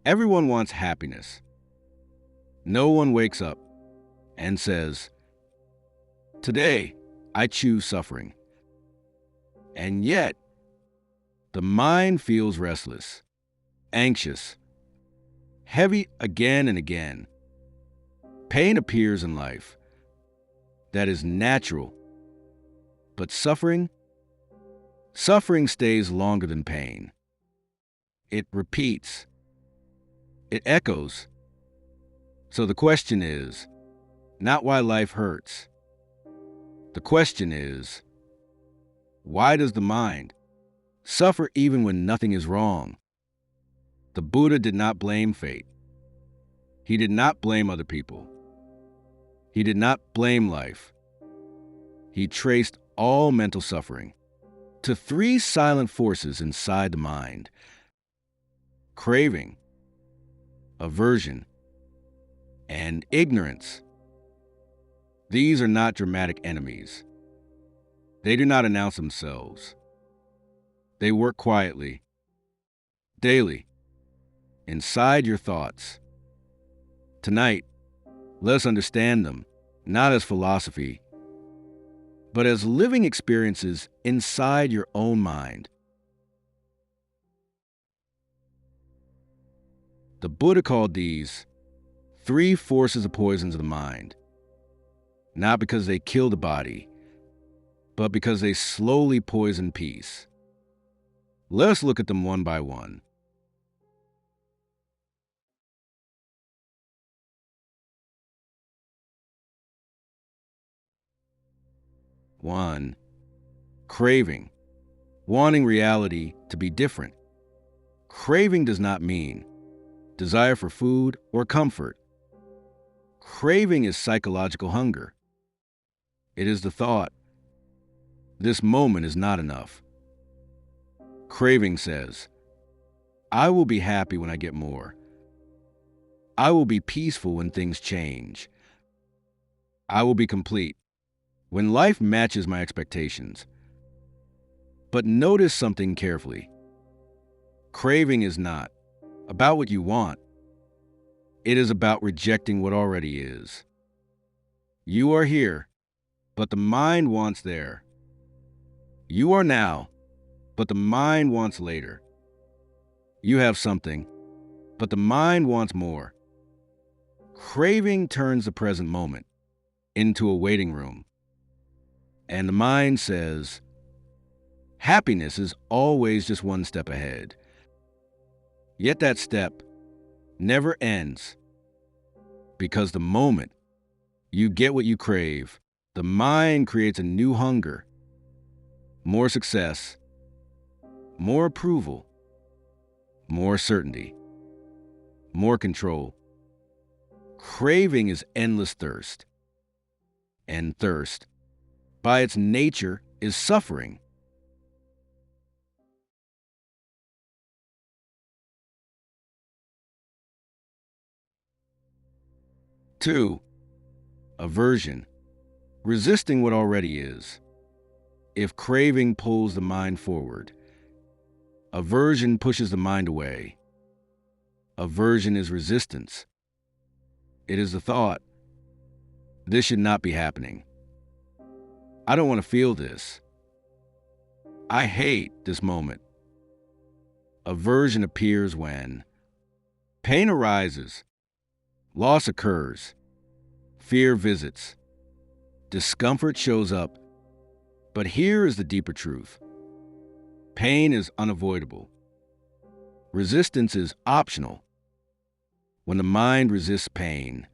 Everyone wants happiness. No one wakes up and says, "Today, I choose suffering." And yet, the mind feels restless, anxious, heavy again and again. Pain appears in life. That is natural. But suffering stays longer than pain. It repeats. It echoes. So the question is not why life hurts. The question is, why does the mind suffer even when nothing is wrong? The Buddha did not blame fate. He did not blame other people. He did not blame life. He traced all mental suffering to three silent forces inside the mind: craving, aversion, and ignorance. These are not dramatic enemies. They do not announce themselves. They work quietly, daily, inside your thoughts. Tonight, let us understand them, not as philosophy, but as living experiences inside your own mind. The Buddha called these three forces of poisons of the mind, not because they kill the body, but because they slowly poison peace. Let us look at them one by one. One, craving, wanting reality to be different. Craving does not mean desire for food or comfort. Craving is psychological hunger. It is the thought, this moment is not enough. Craving says, I will be happy when I get more. I will be peaceful when things change. I will be complete when life matches my expectations. But notice something carefully. Craving is not about what you want. It is about rejecting what already is. You are here, but the mind wants there. You are now, but the mind wants later. You have something, but the mind wants more. Craving turns the present moment into a waiting room. And the mind says, happiness is always just one step ahead. Yet that step never ends, because the moment you get what you crave, the mind creates a new hunger, more success, more approval, more certainty, more control. Craving is endless thirst, and thirst, by its nature, is suffering. Two, aversion, resisting what already is. If craving pulls the mind forward, aversion pushes the mind away. Aversion is resistance. It is the thought, this should not be happening. I don't want to feel this. I hate this moment. Aversion appears when pain arises, loss occurs, fear visits, discomfort shows up. But here is the deeper truth. Pain is unavoidable. Resistance is optional. When the mind resists pain,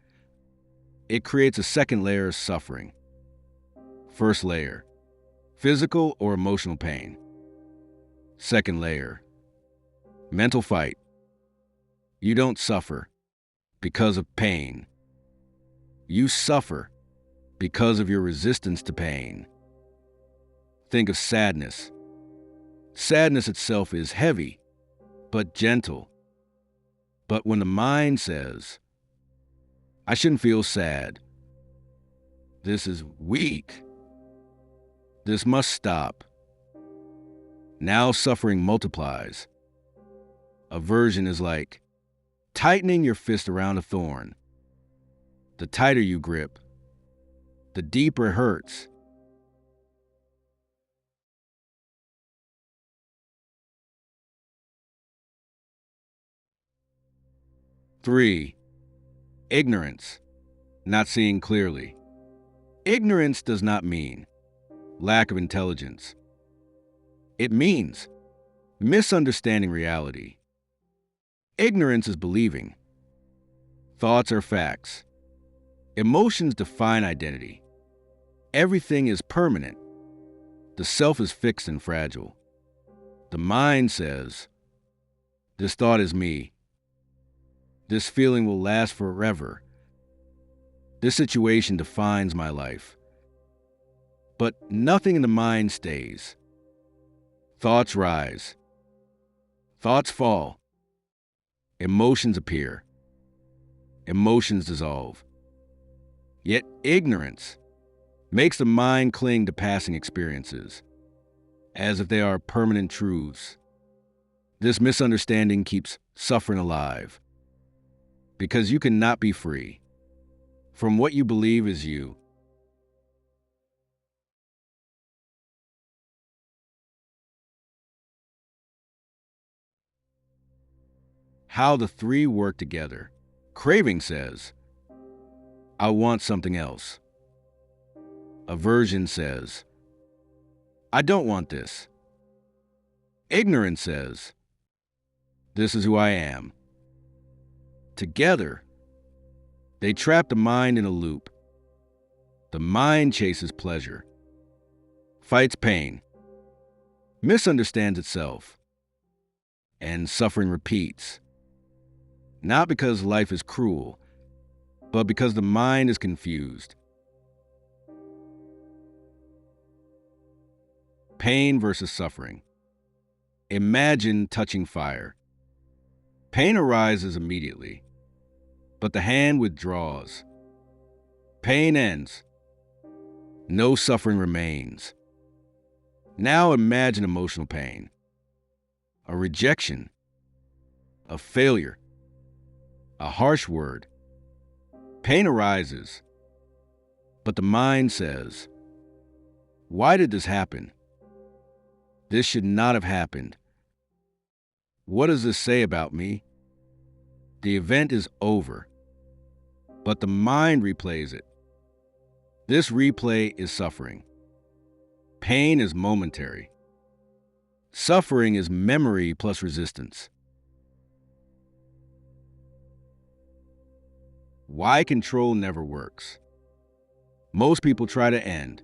it creates a second layer of suffering. First layer, physical or emotional pain. Second layer, mental fight. You don't suffer because of pain. You suffer because of your resistance to pain. Think of sadness. Sadness itself is heavy, but gentle. But when the mind says, I shouldn't feel sad, this is weak, this must stop, now suffering multiplies. Aversion is like, tightening your fist around a thorn. The tighter you grip, the deeper it hurts. 3. Ignorance, not seeing clearly. Ignorance does not mean lack of intelligence. It means misunderstanding reality. Ignorance is believing. Thoughts are facts. Emotions define identity. Everything is permanent. The self is fixed and fragile. The mind says, this thought is me. This feeling will last forever. This situation defines my life. But nothing in the mind stays. Thoughts rise. Thoughts fall. Emotions appear. Emotions dissolve. Yet ignorance makes the mind cling to passing experiences, as if they are permanent truths. This misunderstanding keeps suffering alive, because you cannot be free from what you believe is you. How the three work together. Craving says, I want something else. Aversion says, I don't want this. Ignorance says, this is who I am. Together, they trap the mind in a loop. The mind chases pleasure, fights pain, misunderstands itself, and suffering repeats. Not because life is cruel, but because the mind is confused. Pain versus suffering. Imagine touching fire. Pain arises immediately, but the hand withdraws. Pain ends. No suffering remains. Now imagine emotional pain. A rejection. A failure. A harsh word. Pain arises, but the mind says, why did this happen? This should not have happened. What does this say about me? The event is over, but the mind replays it. This replay is suffering. Pain is momentary. Suffering is memory plus resistance. Why control never works. Most people try to end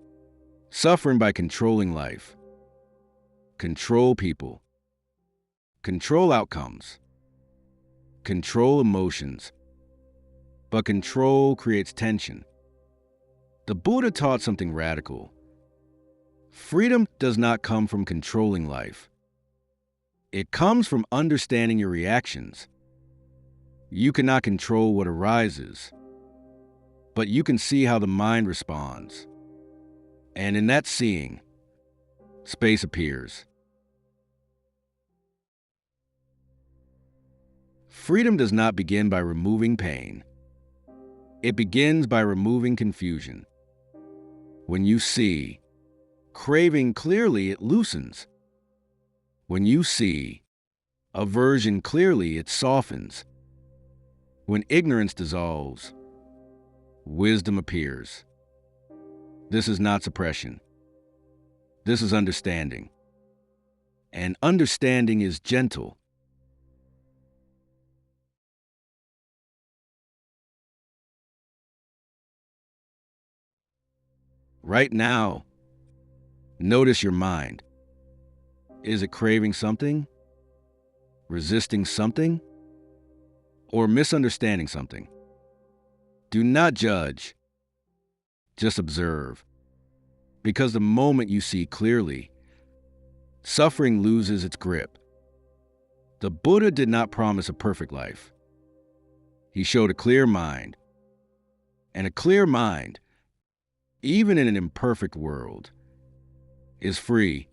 suffering by controlling life. Control people. Control outcomes. Control emotions. But control creates tension. The Buddha taught something radical. Freedom does not come from controlling life. It comes from understanding your reactions. You cannot control what arises, but you can see how the mind responds. And in that seeing, space appears. Freedom does not begin by removing pain. It begins by removing confusion. When you see craving clearly, it loosens. When you see aversion clearly, it softens. When ignorance dissolves, wisdom appears. This is not suppression. This is understanding. And understanding is gentle. Right now, notice your mind. Is it craving something? Resisting something? Or misunderstanding something? Do not judge. Just observe. Because the moment you see clearly, suffering loses its grip. The Buddha did not promise a perfect life. He showed a clear mind. And a clear mind, even in an imperfect world, is free.